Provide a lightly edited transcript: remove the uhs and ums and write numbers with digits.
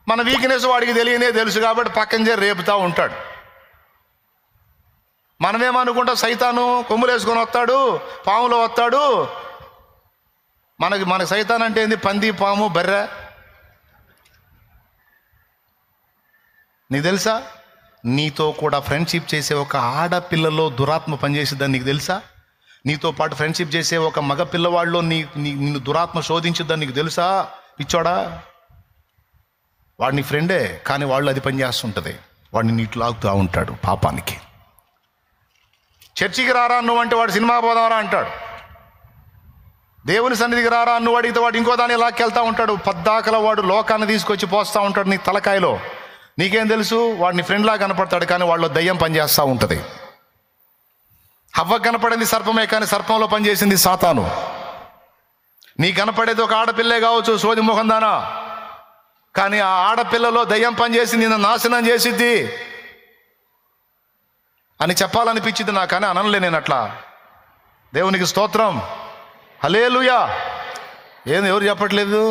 మన వీక్నెస్ వాడికి తెలియనే తెలుసు కాబట్టి పక్కన చేరి రేపుతా ఉంటాడు. మనమేమనుకుంటా, సైతాను కొమ్ములు వేసుకొని వస్తాడు, పాములో వస్తాడు. మన సైతాన్ అంటే ఏంది? పంది, పాము, బర్రె. నీకు తెలుసా? నీతో కూడా ఫ్రెండ్షిప్ చేసే ఒక ఆడపిల్లలో దురాత్మ పనిచేసిద్దని నీకు తెలుసా? నీతో పాటు ఫ్రెండ్షిప్ చేసే ఒక మగ పిల్లవాళ్ళలో నిన్ను దురాత్మ శోధించిద్దని నీకు తెలుసా? పిచ్చోడా, వాడిని ఫ్రెండే, కానీ వాళ్ళు అది పనిచేస్తుంటుంది. వాడిని నీటి లాగుతూ ఉంటాడు పాపానికి. చర్చికి రారా నువ్వంటే వాడు సినిమా పోదావరా అంటాడు. దేవుని సన్నిధికి రారా నువ్వు అడిగితే వాడు ఇంకో దాన్ని లాక్కెళ్తా ఉంటాడు. పద్దాకల వాడు లోకాన్ని తీసుకొచ్చి పోస్తూ ఉంటాడు నీ తలకాయలో. నీకేం తెలుసు? వాడిని ఫ్రెండ్లా కనపడతాడు, కానీ వాళ్ళలో దయ్యం పనిచేస్తూ ఉంటుంది. హవ్వకు కనపడింది సర్పమే, కానీ సర్పంలో పనిచేసింది సాతాను. నీ కనపడేది ఒక ఆడపిల్లే కావచ్చు, సోది మొహందానా, కానీ ఆ ఆడపిల్లలో దయ్యం పనిచేసి నిన్ను నాశనం చేసిద్ది అని చెప్పాలనిపించింది నాకు, కానీ అనలే నేను అట్లా. దేవునికి స్తోత్రం, హల్లెలూయా. ఏంది ఎవరు చెప్పట్లేదు?